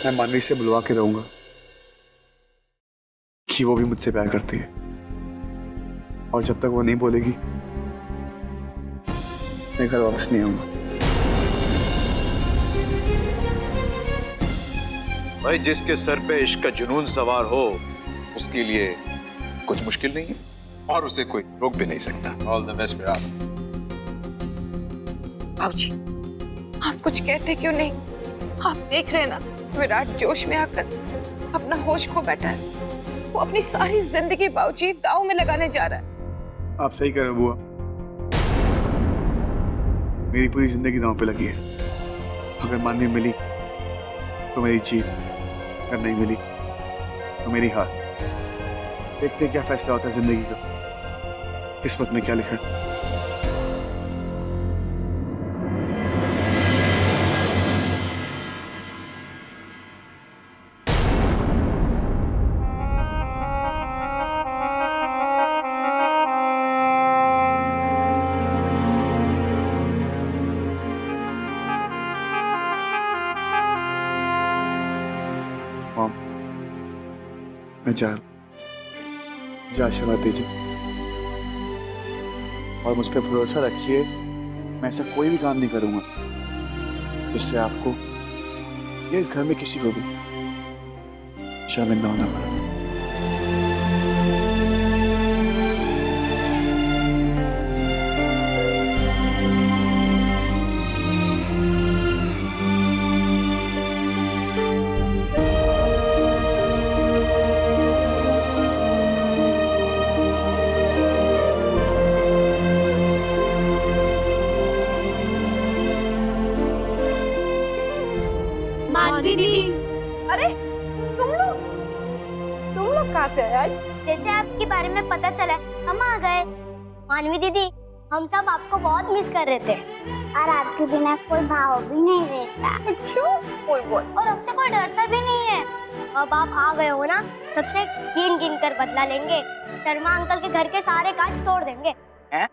मैं मानवी से बुलवा के रहूंगा कि वो भी मुझसे प्यार करती है, और जब तक वो नहीं बोलेगी मैं घर वापस नहीं आऊंगा। भाई जिसके सर पे इश्क का जुनून सवार हो उसके लिए कुछ मुश्किल नहीं है और उसे कोई रोक भी नहीं सकता। All the best Virat. बाबूजी, आप कुछ कहते क्यों नहीं? आप देख रहे हैं ना, विराट जोश में आकर अपना होश खो बैठा है। वो अपनी सारी जिंदगी बाबूजी दांव में लगाने जा रहा है। आप सही कह रहे हो बुआ, मेरी पूरी जिंदगी दांव पे लगी है। अगर मानवी मिली तो मेरी जीत, अगर नहीं मिली तो मेरी हार। देखते क्या फैसला होता है जिंदगी का, किस्मत में क्या लिखा है। मैं जा आशीर्वाद दीजिए और मुझ पर भरोसा रखिए, मैं ऐसा कोई भी काम नहीं करूंगा जिससे आपको या इस घर में किसी को भी शर्मिंदा होना पड़ा। दीदी, अरे तुम लोग कहाँ से आए? जैसे आपके बारे में पता चला हम आ गए। मानवी दीदी, हम सब आपको बहुत मिस कर रहे थे और आपके बिना कोई भाव भी नहीं रहता। अच्छा, कोई बोल। और हमसे कोई डरता भी नहीं है। अब आप आ गए हो ना, सबसे गिन गिन कर बदला लेंगे। शर्मा अंकल के घर के सारे कांच तोड़ देंगे। हैं?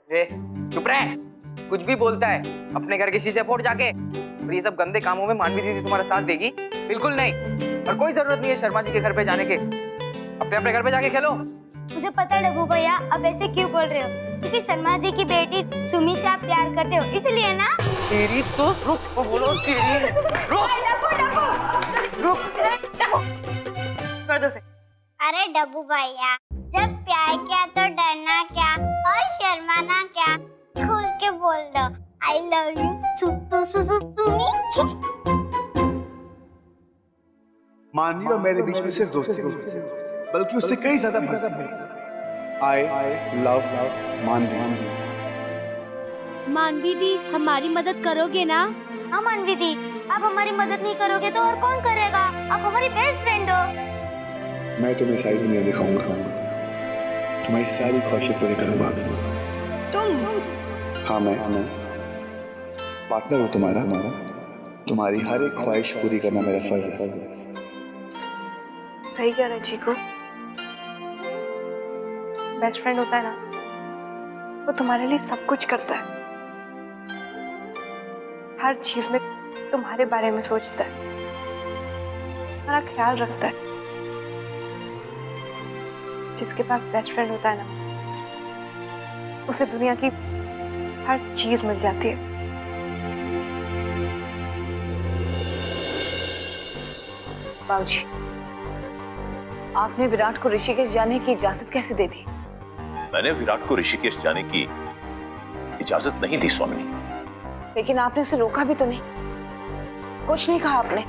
रे, चुप रहे। कुछ भी बोलता है, अपने घर के शीशे फोड़ जाके। और ये सब गंदे कामों में मानवी दीदी तुम्हारा साथ देगी? बिल्कुल नहीं। और कोई जरूरत नहीं है शर्मा जी के घर पे जाने के। अपने अपने घर पे जाके खेलो। मुझे पता है डब्बू भैया, अब ऐसे क्यों बोल रहे हो? क्योंकि शर्मा जी की बेटी सुमी से आप प्यार करते हो, इसलिए ना। तेरी तो रुक बोलो, तेरी रुक कर दो से। अरे डब्बू भैया, जब प्यार किया तो डरना क्या और शर्माना क्या, खुल के बोल दो आई लव यू सुमी। मानवी और मेरे बीच में सिर्फ दोस्ती नहीं, बल्कि उससे कई ज्यादा आई लव मानवी। मानवी दी, हमारी मदद करोगे ना? हाँ मानवी दी, आप हमारी मदद नहीं करोगे तो और कौन करेगा? आप हमारी बेस्ट फ्रेंड हो। मैं तुम्हें सारी दुनिया दिखाऊंगा, तुम्हारी सारी ख्वाहिशें पूरी करूंगा। तुम? हाँ मैं पार्टनर हूँ तुम्हारा, तुम्हारी हर एक ख्वाहिश पूरी करना मेरा फर्ज है। सही कह रहे चीकू। बेस्ट फ्रेंड होता है ना, वो तुम्हारे लिए सब कुछ करता है, हर चीज में तुम्हारे बारे में सोचता है, तुम्हारा ख्याल रखता है। जिसके पास बेस्ट फ्रेंड होता है ना, उसे दुनिया की हर चीज मिल जाती है। बाबूजी, आपने विराट को ऋषिकेश जाने की इजाजत कैसे दे दी? मैंने विराट को ऋषिकेश जाने की इजाजत नहीं दी स्वामिनी। लेकिन आपने उसे रोका भी तो नहीं, कुछ नहीं कहा आपने।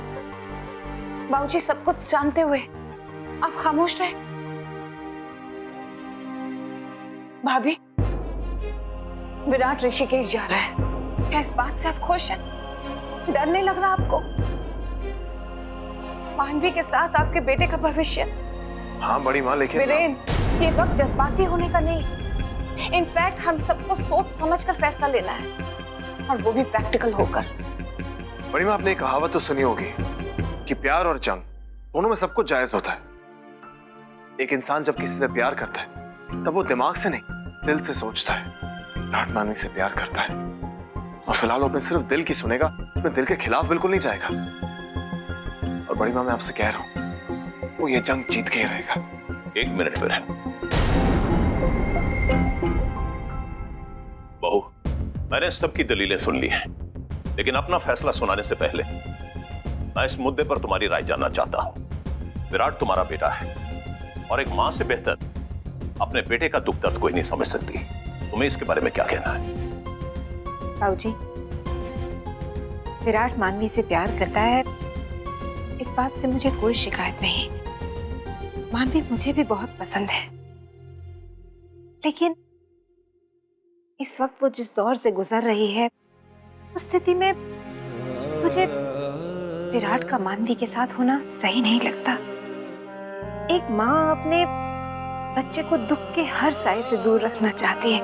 बाबूजी, सब कुछ जानते हुए आप खामोश रहे। भाभी, विराट ऋषिकेश जा रहा है, क्या इस बात से आप खुश हैं? डर नहीं लग रहा आपको? मानवी के साथ आपके बेटे का भविष्य। हाँ बड़ी माँ, लेकिन वीरेन, ये वक्त जज्बाती होने का नहीं। इनफैक्ट हम सबको सोच समझकर फैसला लेना है, और वो भी प्रैक्टिकल होकर। बड़ी माँ, आपने एक कहावत तो सुनी होगी कि प्यार और जंग दोनों में सब कुछ जायज होता है। एक इंसान जब किसी से प्यार करता है तब वो दिमाग से नहीं, दिल से सोचता है। विराट मानवी से प्यार करता है और फिलहाल वो अपने सिर्फ दिल की सुनेगा, अपने दिल के खिलाफ बिल्कुल नहीं जाएगा। और और बड़ी माँ मैं आपसे कह रहा हूं वो ये जंग जीत के ही रहेगा। 1 मिनट फिर है। बहू, मैंने सबकी दलीलें सुन ली हैं, लेकिन अपना फैसला सुनाने से पहले मैं इस मुद्दे पर तुम्हारी राय जानना चाहता हूं। विराट तुम्हारा बेटा है और एक मां से बेहतर अपने बेटे का दुख दर्द कोई नहीं समझ सकती। तुम्हें इसके बारे में क्या कहना है? बाबूजी, विराट मानवी से प्यार करता है, इस बात से मुझे कोई शिकायत नहीं। मानवी मुझे भी बहुत पसंद है, लेकिन इस वक्त वो जिस दौर से गुजर रही है उस स्थिति में मुझे विराट का मानवी के साथ होना सही नहीं लगता। एक माँ अपने बच्चे को दुख के हर साए से दूर रखना चाहती है,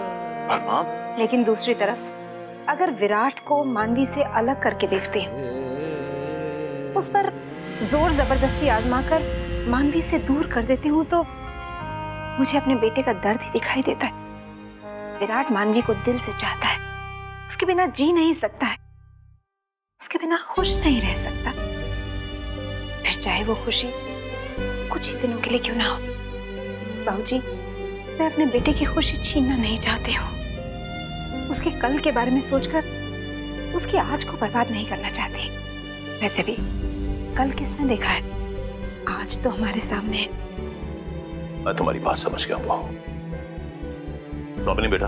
पर माँ लेकिन दूसरी तरफ अगर विराट को मानवी से अलग करके देखती हूँ, उस पर जोर जबरदस्ती आजमा कर मानवी से दूर कर देती हूँ, तो मुझे अपने बेटे का दर्द ही दिखाई देता है। विराट मानवी को दिल से चाहता है, उसके बिना जी नहीं सकता है, उसके बिना खुश नहीं रह सकता, फिर चाहे वो खुशी कुछ ही दिनों के लिए क्यों ना हो। बाबूजी, मैं अपने बेटे की खुशी छीनना नहीं चाहती हूँ। उसके कल के बारे में सोचकर उसकी आज को बर्बाद नहीं करना चाहती। वैसे भी कल किसने देखा है, आज तो हमारे सामने है। मैं तुम्हारी बात समझ गया बहू। स्वामिनी बेटा,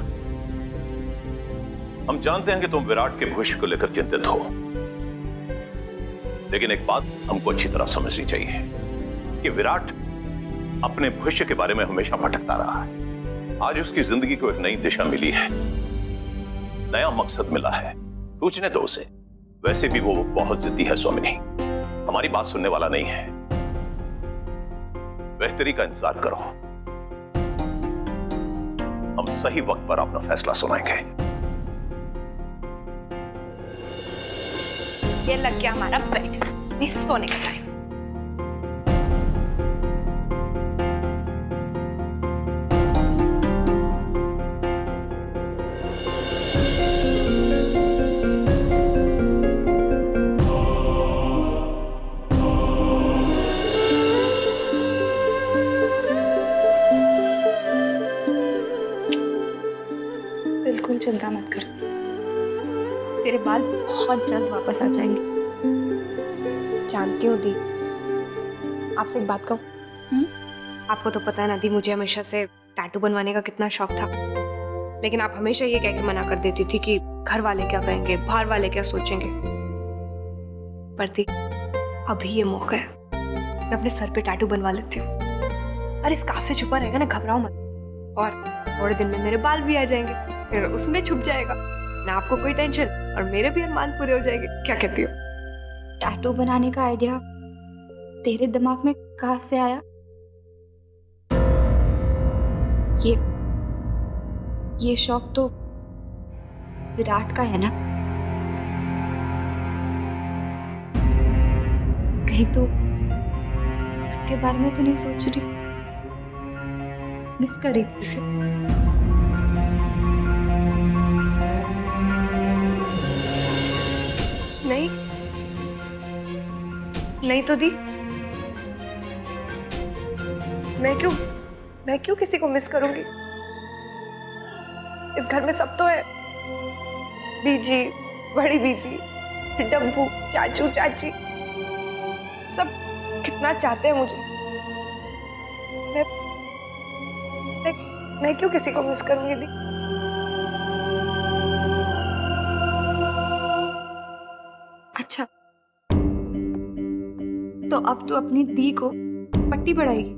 हम जानते हैं कि तुम विराट के भविष्य को लेकर चिंतित हो, लेकिन एक बात हमको अच्छी तरह समझनी चाहिए कि विराट अपने भविष्य के बारे में हमेशा भटकता रहा है। आज उसकी जिंदगी को एक नई दिशा मिली है, नया मकसद मिला है। पूछने दो उसे। वैसे भी वो बहुत जिद्दी है स्वामिनी, हमारी बात सुनने वाला नहीं है। बेहतरी का इंतजार करो, हम सही वक्त पर अपना फैसला सुनाएंगे। ये लग गया हमारा बेड, अभी सोने का टाइम। बिल्कुल चिंता मत कर, तेरे बाल बहुत जल्द वापस आ जाएंगे। जानती हूँ दी, आपसे एक बात कहूँ। आपको तो पता है ना दी, मुझे हमेशा से टैटू बनवाने का कितना शौक था, लेकिन आप हमेशा ये कह के मना कर देती थी कि घर वाले क्या कहेंगे, बाहर वाले क्या सोचेंगे। पर दी, अभी ये मौका है, मैं अपने सर पे टैटू बनवा लेती हूँ। अरे स्कार्फ से छुपा रहेगा ना, घबराओ मत। और थोड़े दिन में मेरे बाल भी आ जाएंगे, फिर उसमें छुप जाएगा ना आपको कोई टेंशन, और मेरे भी अरमान पूरे हो जाएंगे। क्या कहती हो? टैटू बनाने का आइडिया तेरे दिमाग में कहाँ से आया? ये शौक तो विराट का है ना? कहीं तो उसके बारे में तो नहीं सोच रही? मिस कर रही थी उसे? नहीं नहीं तो दी, मैं क्यों किसी को मिस करूंगी? इस घर में सब तो है, बीजी, बड़ी बीजी, डब्बू, चाचू, चाची, सब कितना चाहते हैं मुझे। मैं क्यों किसी को मिस करूंगी दी? अच्छा, तो अब तू अपनी दी को पट्टी बढ़ाएगी?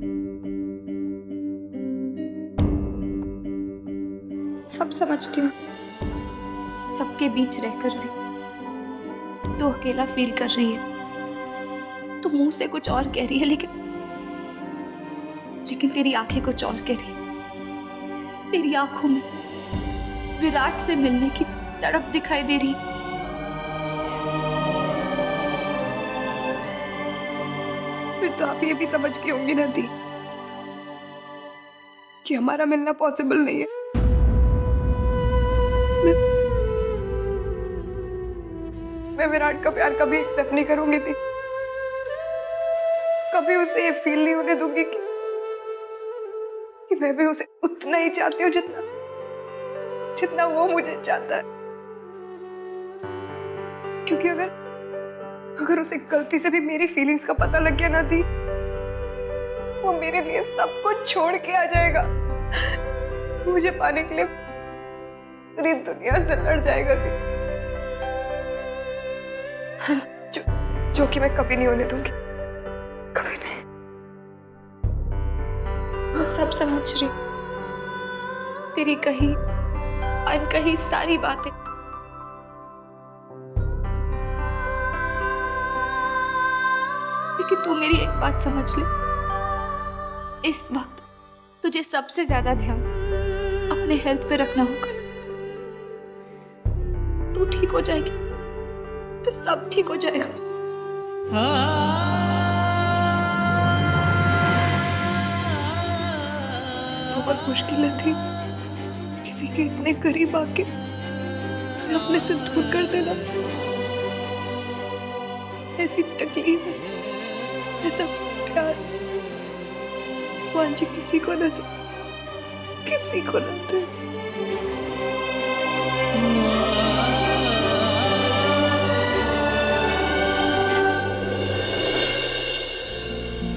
सब समझती हूँ, सबके बीच रहकर भी तू अकेला फील कर रही है। तू मुंह से कुछ और कह रही है, लेकिन तेरी आंखें कुछ और कह रही है। तेरी आंखों में विराट से मिलने की तड़प दिखाई दे रही है। फिर तो आप ये भी समझ गई होंगी ना दी कि हमारा मिलना पॉसिबल नहीं है। मैं विराट का प्यार कभी एक्सेप्ट नहीं करूंगी थी। कभी उसे ये फील नहीं होने दूंगी कि मैं भी उसे उतना ही चाहती हूँ जितना जितना वो मुझे चाहता है। क्योंकि अगर उसे गलती से भी मेरी फीलिंग्स का पता लग गया ना दी, वो मेरे लिए सब कुछ छोड़ के आ जाएगा, मुझे पाने के लिए पूरी दुनिया से लड़ जाएगा दी। जो कि मैं कभी नहीं होने दूंगी, कभी नहीं। मैं सब समझ रही हूँ, तेरी कही अनकही सारी बातें। लेकिन तू मेरी एक बात समझ ले, इस वक्त तुझे सबसे ज्यादा ध्यान अपने हेल्थ पे रखना होगा। तू ठीक हो जाएगी तो सब ठीक हो जाएगा। बहुत मुश्किल थी किसी के इतने करीब आके उसे अपने से दूर कर देना। ऐसी तकलीफ, ऐसा प्यार भगवान जी किसी को न दे, किसी को न दे।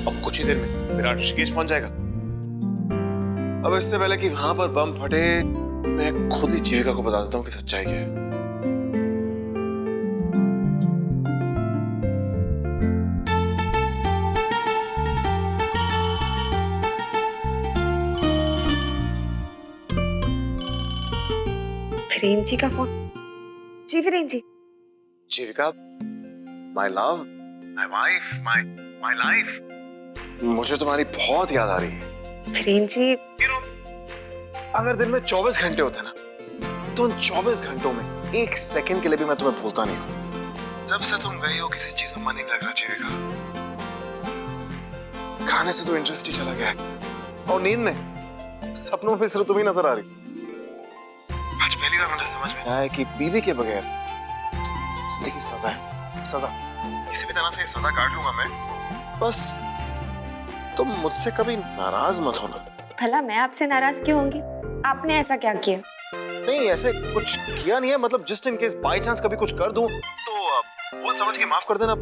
अब कुछ ही देर में विराट ऋषिकेश पहुंच जाएगा। अब इससे पहले कि वहां पर बम फटे, मैं खुद ही जीविका को बता देता हूँ कि सच्चाई क्या है। वीरेन जी का फोन। जी Viren ji. Jeevika, my love, my wife, my life, मुझे तुम्हारी बहुत याद आ रही है। वीरेन जी, अगर दिन में 24 घंटे होते ना, तो उन 24 घंटों में एक सेकंड के लिए भी मैं तुम्हें भूलता नहीं हूं। जब से तुम गई हो किसी चीज में मन नहीं लग रहा जीविका। खाने से तो इंटरेस्ट ही चला गया है, और नींद में सपनों में सिर्फ तुम ही नजर आ रही। आज पहली बार मुझे समझ में आया कि बीवी के बगैर जिंदगी सजा है, सजा। किसी भी तरह से सजा काट लूंगा मैं, बस तुम मुझसे कभी नाराज मत होना। भला मैं आपसे नाराज क्यों होंगी? आपने ऐसा क्या किया? नहीं, ऐसे कुछ किया नहीं है, मतलब just in case by chance कभी कुछ कर दूं तो बोल समझ के माफ कर देना,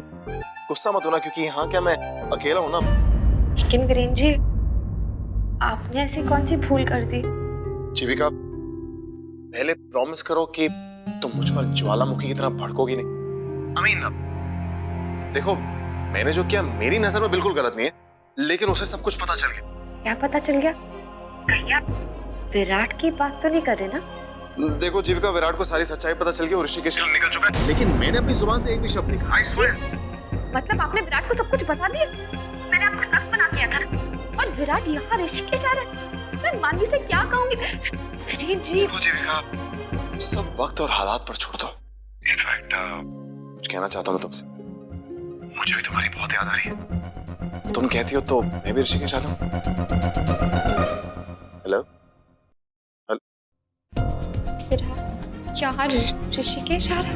गुस्सा मत होना, क्योंकि यहाँ क्या मैं अकेला हूं ना। लेकिन वीरेन जी, आपने ऐसी कौन सी भूल कर दी? जीविका, पहले प्रॉमिस करो कि तुम मुझ पर ज्वालामुखी की तरह भड़कोगी नहीं। I mean, देखो, मैंने जो किया मेरी नजर में बिल्कुल गलत नहीं है, लेकिन उसे सब कुछ पता चल गया। क्या पता चल गया? कहीं आप विराट की बात तो नहीं कर रहे ना? देखो जीविका, विराट को सारी सच्चाई पता चल गई और ऋषिकेश निकल चुका है, लेकिन मैंने अपनी जुबान से एक भी शब्द नहीं कहा। मतलब आपने विराट को सब कुछ बता दिया? मैंने आपको सख्त मना किया था, और विराट यहाँ ऋषिकेश आ रहा है। मैं मानवी से क्या कहूंगी? वीरेन जी, जीविका, सब वक्त और हालात पर छोड़ दो। इनफैक्ट कुछ कहना चाहता हूँ मैं तुमसे। मुझे भी तुम्हारी बहुत याद आ रही है। तुम कहती हो तो मैं भी ऋषिकेश आता हूँ। हेलो, यहाँ ऋषिकेश आ रहा है?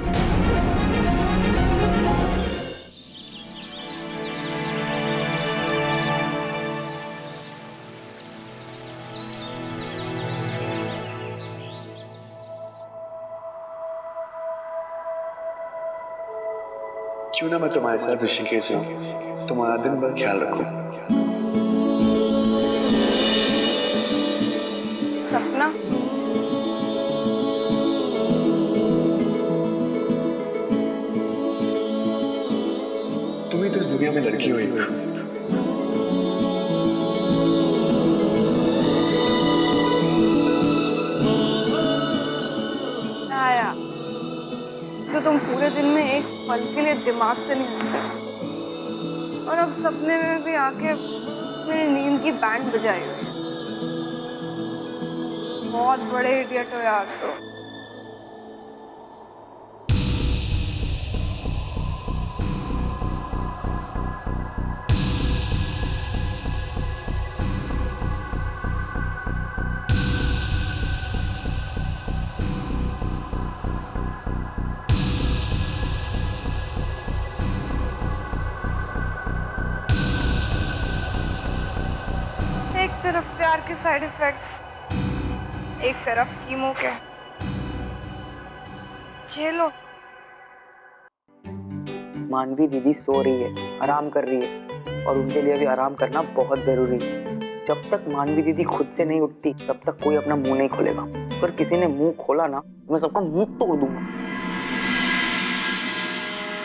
क्यों ना मैं तुम्हारे साथ ऋषिकेश जाऊं, तुम्हारा दिन भर ख्याल रखूं। सपना, तुम ही तो इस दुनिया में लड़की हो एक। आया जो तुम पूरे दिन में एक पल के लिए दिमाग से नहीं हटते, और अब सपने में भी आके मेरी नींद की बैंड बजाई हुई है। बहुत बड़े इडियट हो यार तो। के साइड इफेक्ट्स, एक तरफ कीमो के। झेलो। मानवी दीदी सो रही है, आराम कर रही है और उनके लिए भी आराम करना बहुत जरूरी है। जब तक मानवी दीदी खुद से नहीं उठती तब तक कोई अपना मुंह नहीं खोलेगा। अगर किसी ने मुंह खोला ना मैं सबका मुंह तोड़ दूंगा।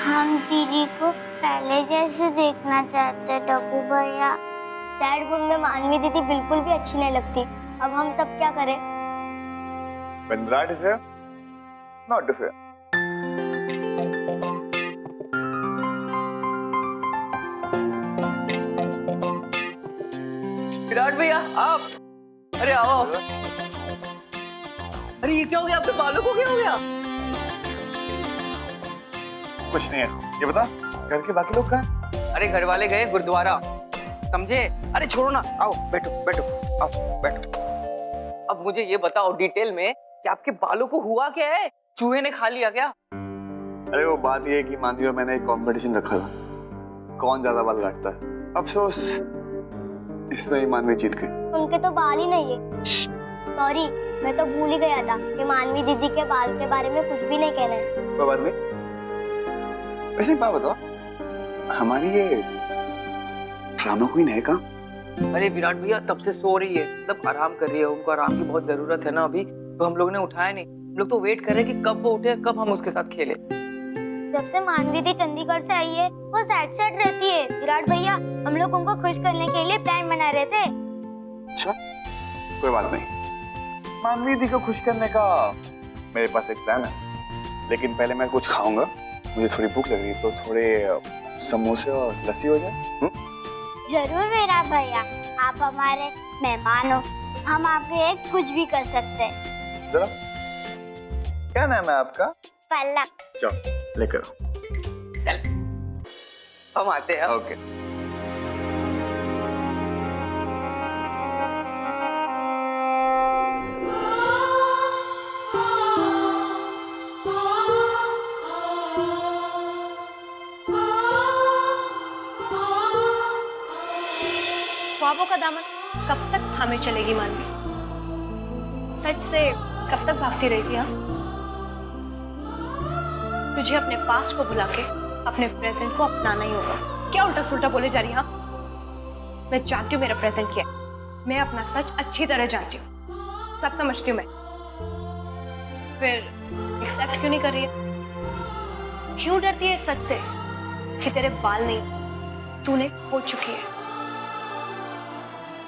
हम दीदी को पहले जैसे देखना चाहते डब्बू भैया। डैड रूम में मानवी दीदी बिल्कुल भी अच्छी नहीं लगती। अब हम सब क्या करें? When Virat is there, not fair. Virat भैया आप, अरे आओ। अरे ये क्या हो गया, आपके बालों को क्या हो गया? कुछ नहीं है, ये बता घर के बाकी लोग कहाँ हैं? अरे घर वाले गए गुरुद्वारा, समझे? अरे छोड़ो ना, आओ बैठो बैठो, आओ बैठो। अब मुझे ये बताओ डिटेल में कि आपके बालों को हुआ क्या है? चूहे ने खा लिया क्या? अरे वो बात ये है कि मानवी और मैंने एक कंपटीशन रखा था, कौन ज्यादा बाल काटता है। अफसोस इसमें ही मानवी जीत गई। उनके तो बाल ही नहीं है। सॉरी, मैं तो भूल ही गया था कि मानवी दीदी के बाल के बारे में कुछ भी नहीं कहना है। कोई बात नहीं। वैसे एक बात बताओ, हमारी ये ड्रामा क्वीन है कहाँ? अरे विराट भैया तब से सो रही है, मतलब आराम कर रही है। उनको आराम की बहुत जरूरत है ना अभी, तो हम लोग ने उठाया नहीं। हम लोग तो वेट कर रहे हैं कि कब वो उठे, कब हम उसके साथ खेले। जब से मानवी दी चंडीगढ़ से आई है वो सैड सैड रहती है। विराट भैया, हम लोग उनको खुश करने के लिए प्लान बना रहे थे। अच्छा, कोई बात नहीं। मानवी दी को खुश करने का मेरे पास एक प्लान है, लेकिन पहले मैं कुछ खाऊंगा। मुझे थोड़ी भूख लग रही है, तो थोड़े समोसे और लस्सी हो जाए। जरूर विराट भैया, आप हमारे मेहमान हो, हम आपके लिए कुछ भी कर सकते हैं। जरा क्या नाम है आपका? पल्लव। चलो लेकर आओ। चल हम आते हैं। ओके। ख्वाबों का दामन कब तक थामे चलेगी मानवी? सच से कब तक भागती रहेगी? हाँ, तुझे अपने पास्ट को भुला के अपने प्रेजेंट को अपनाना ही होगा। क्या उल्टा सुल्टा बोले जा रही? हाँ, मैं जानती हूँ मेरा प्रेजेंट क्या है। मैं अपना सच अच्छी तरह जानती हूँ, सब समझती हूँ मैं। फिर एक्सेप्ट क्यों नहीं कर रही है? क्यों डरती है सच से कि तेरे बाल नहीं तूने खो चुकी है?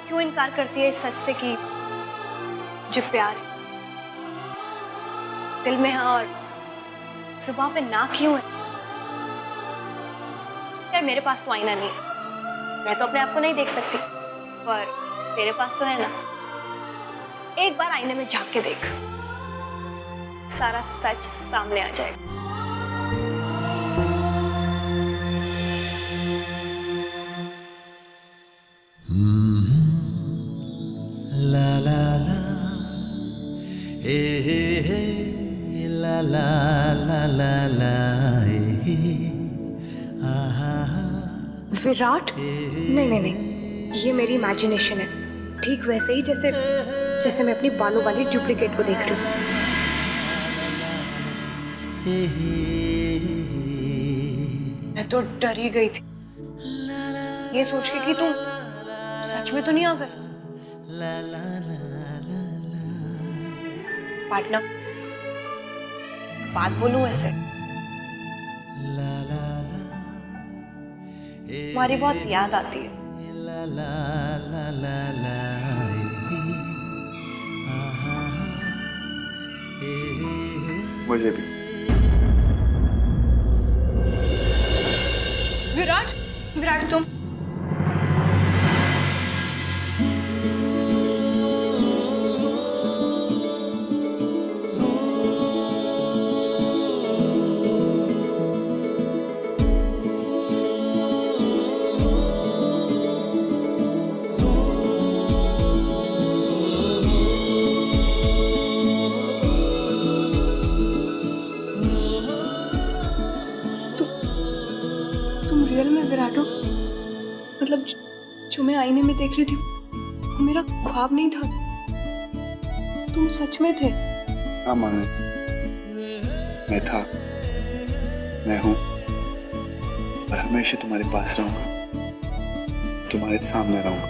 क्यों इनकार करती है इस सच से कि जो प्यार है दिल में है और सुबह पे ना क्यों है? यार मेरे पास तो आईना नहीं है, मैं तो अपने आप को नहीं देख सकती, पर तेरे पास तो है ना। एक बार आईने में झांक के देख, सारा सच सामने आ जाएगा। ला ला ला ला ला ला ला विराट? नहीं नहीं नहीं, ये मेरी इमेजिनेशन है, ठीक वैसे ही जैसे मैं अपनी बालों वाली डुप्लीकेट को देख रही हूँ। मैं तो डर ही गई थी ये सोच के कि तुम सच में तो नहीं आ गए। पार्टनर, बात बोलूं ऐसे, तुम्हारी बहुत याद आती है। मुझे भी। विराट तुम रियल में विराट हो? मतलब जो मैं आईने में देख रही थी वो मेरा ख्वाब नहीं था, तुम सच में थे। हाँ मानवी, मैं था, मैं हूँ और हमेशा तुम्हारे पास रहूंगा, तुम्हारे सामने रहूंगा।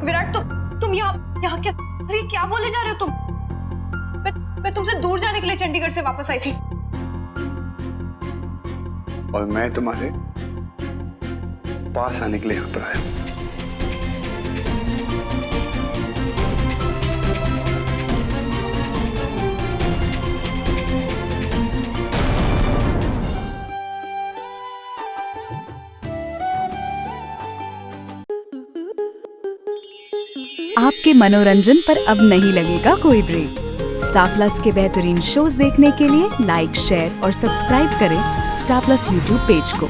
विराट तुम यहाँ क्या, अरे क्या बोले जा रहे हो तुम? मैं तुमसे दूर जाने के लिए चंडीगढ़ से वापस आई थी। और मैं तुम्हारे पास आने के लिए यहाँ पर आया। आपके मनोरंजन पर अब नहीं लगेगा कोई ब्रेक। स्टार प्लस के बेहतरीन शोज देखने के लिए लाइक, शेयर और सब्सक्राइब करें स्टार प्लस यूट्यूब पेज को।